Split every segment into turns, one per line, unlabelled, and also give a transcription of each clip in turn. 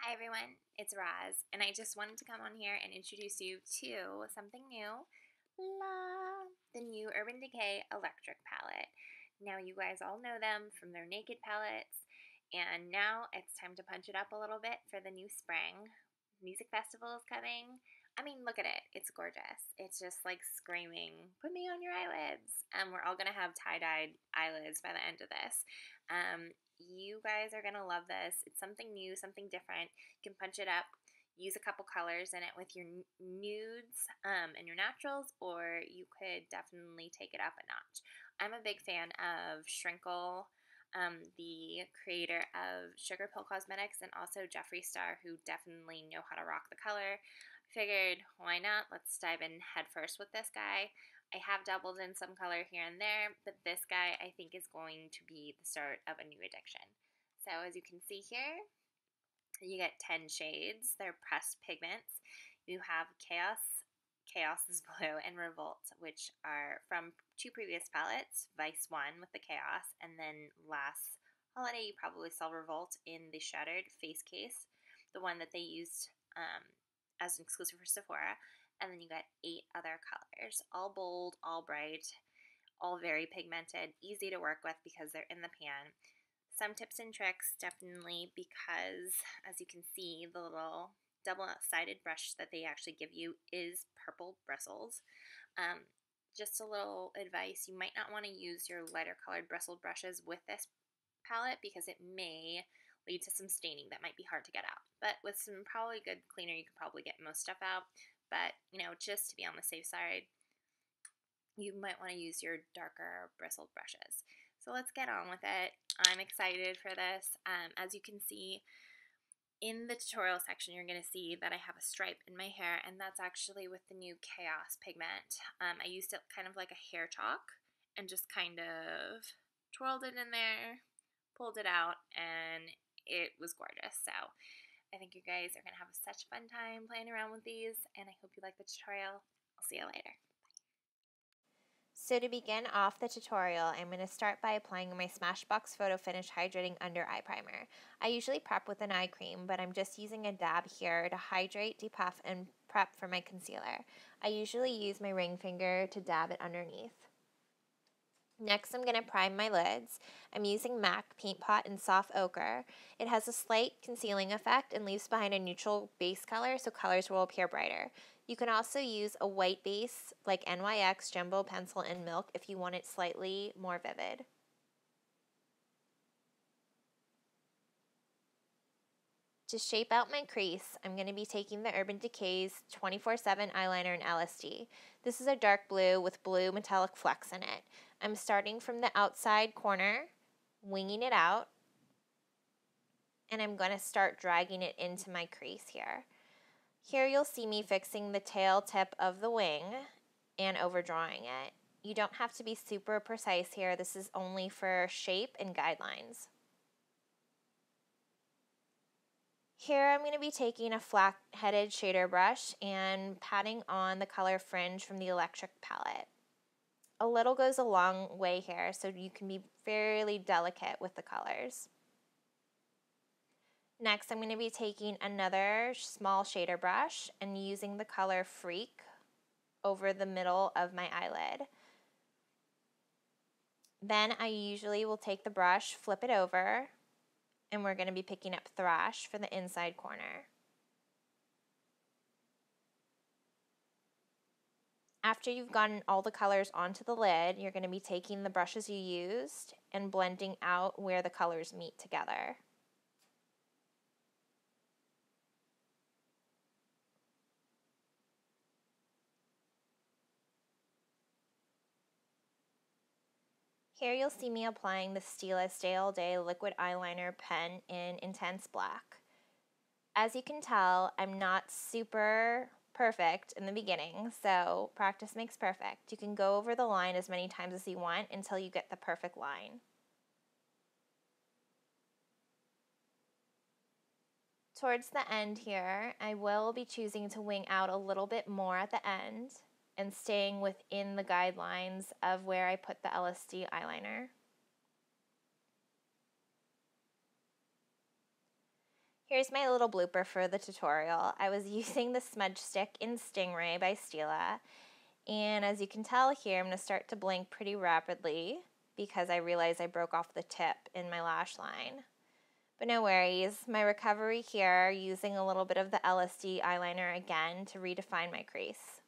Hi everyone, it's Roz, and I just wanted to come on here and introduce you to something new. The new Urban Decay Electric Palette. Now you guys all know them from their Naked palettes, and now it's time to punch it up a little bit for the new spring. Music festival is coming. I mean, look at it. It's gorgeous. It's just like screaming, put me on your eyelids. And we're all going to have tie-dyed eyelids by the end of this. You guys are going to love this. It's something new, something different. You can punch it up, use a couple colors in it with your nudes and your naturals, or you could definitely take it up a notch. I'm a big fan of Shrinkle, the creator of Sugar Pill Cosmetics, and also Jeffree Star, who definitely know how to rock the color. Figured, why not? Let's dive in head first with this guy. I have dabbled in some color here and there, but this guy I think is going to be the start of a new addiction. So as you can see here, you get 10 shades. They're pressed pigments. You have Chaos is Blue, and Revolt, which are from two previous palettes, Vice 1 with the Chaos, and then last holiday you probably saw Revolt in the Shattered face case, the one that they used as an exclusive for Sephora. And then you got 8 other colors, all bold, all bright, all very pigmented, easy to work with because they're in the pan. Some tips and tricks, definitely, because as you can see, the little double-sided brush that they actually give you is purple bristles. Just a little advice, you might not want to use your lighter colored bristled brushes with this palette because it may lead to some staining that might be hard to get out. But with some probably good cleaner, you could probably get most stuff out. But, just to be on the safe side, you might want to use your darker bristled brushes. So let's get on with it. I'm excited for this. As you can see, in the tutorial section, you're going to see that I have a stripe in my hair, and that's actually with the new Chaos pigment. I used it kind of like a hair chalk and just kind of twirled it in there, pulled it out, and it was gorgeous. So I think you guys are going to have such a fun time playing around with these, and I hope you like the tutorial. I'll see you later.
So to begin off the tutorial, I'm going to start by applying my Smashbox Photo Finish Hydrating Under Eye Primer. I usually prep with an eye cream, but I'm just using a dab here to hydrate, depuff, and prep for my concealer. I usually use my ring finger to dab it underneath. Next, I'm going to prime my lids. I'm using MAC Paint Pot in Soft Ochre. It has a slight concealing effect and leaves behind a neutral base color, so colors will appear brighter. You can also use a white base like NYX Jumbo Pencil in Milk if you want it slightly more vivid. To shape out my crease, I'm going to be taking the Urban Decay's 24/7 eyeliner in LSD. This is a dark blue with blue metallic flecks in it. I'm starting from the outside corner, winging it out, and I'm going to start dragging it into my crease here. Here you'll see me fixing the tail tip of the wing and overdrawing it. You don't have to be super precise here. This is only for shape and guidelines. Here I'm going to be taking a flat-headed shader brush and patting on the color Fringe from the Electric palette. A little goes a long way here, so you can be fairly delicate with the colors. Next, I'm going to be taking another small shader brush and using the color Freak over the middle of my eyelid. Then I usually will take the brush, flip it over, and we're going to be picking up Thrash for the inside corner. After you've gotten all the colors onto the lid, you're going to be taking the brushes you used and blending out where the colors meet together. Here you'll see me applying the Stila Stay All Day Liquid Eyeliner Pen in Intense Black. As you can tell, I'm not super perfect in the beginning, so practice makes perfect. You can go over the line as many times as you want until you get the perfect line. Towards the end here, I will be choosing to wing out a little bit more at the end and staying within the guidelines of where I put the LSD eyeliner. Here's my little blooper for the tutorial. I was using the smudge stick in Stingray by Stila, and as you can tell here, I'm going to start to blink pretty rapidly because I realized I broke off the tip in my lash line. But no worries, my recovery here, using a little bit of the LSD eyeliner again to redefine my crease.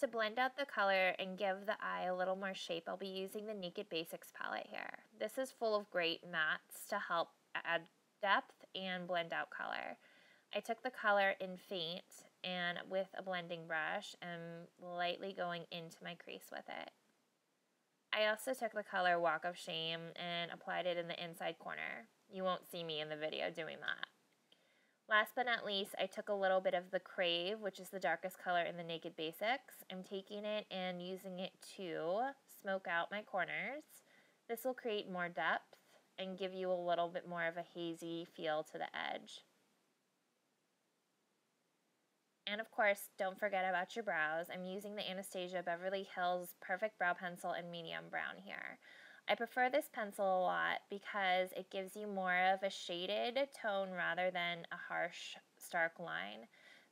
To blend out the color and give the eye a little more shape, I'll be using the Naked Basics palette here. This is full of great mattes to help add depth and blend out color. I took the color in Faint and with a blending brush and lightly going into my crease with it. I also took the color Walk of Shame and applied it in the inside corner. You won't see me in the video doing that. Last but not least, I took a little bit of the Crave, which is the darkest color in the Naked Basics. I'm taking it and using it to smoke out my corners. This will create more depth and give you a little bit more of a hazy feel to the edge. And of course, don't forget about your brows. I'm using the Anastasia Beverly Hills Perfect Brow Pencil in medium brown here. I prefer this pencil a lot because it gives you more of a shaded tone rather than a harsh, stark line.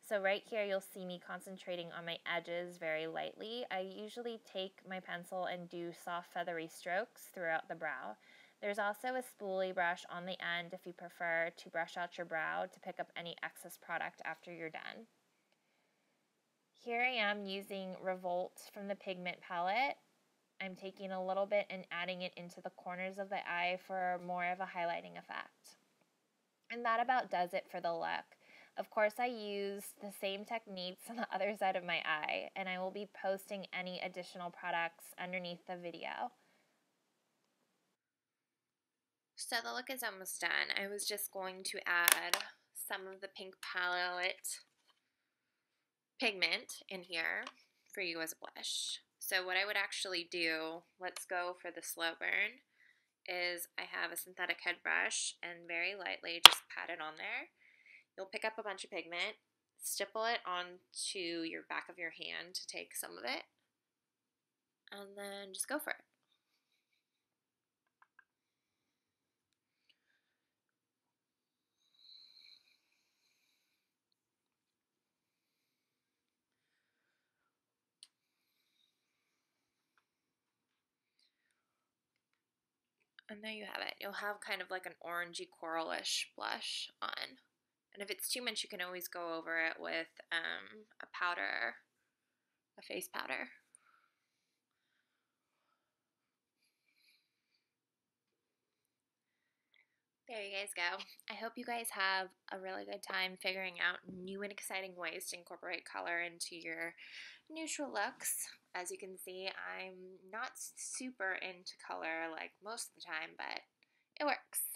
So right here, you'll see me concentrating on my edges very lightly. I usually take my pencil and do soft, feathery strokes throughout the brow. There's also a spoolie brush on the end if you prefer to brush out your brow to pick up any excess product after you're done. Here I am using Revolt from the Pigment palette. I'm taking a little bit and adding it into the corners of the eye for more of a highlighting effect. And that about does it for the look. Of course, I use the same techniques on the other side of my eye, and I will be posting any additional products underneath the video.
So the look is almost done. I was just going to add some of the pink palette pigment in here for you as a blush. So what I would actually do, let's go for the slow burn, is I have a synthetic head brush and very lightly just pat it on there. You'll pick up a bunch of pigment, stipple it onto your back of your hand to take some of it, and then just go for it. And there you have it. You'll have kind of like an orangey coralish blush on. And if it's too much, you can always go over it with a powder, a face powder. There you guys go. I hope you guys have a really good time figuring out new and exciting ways to incorporate color into your neutral looks. As you can see, I'm not super into color like most of the time, but it works.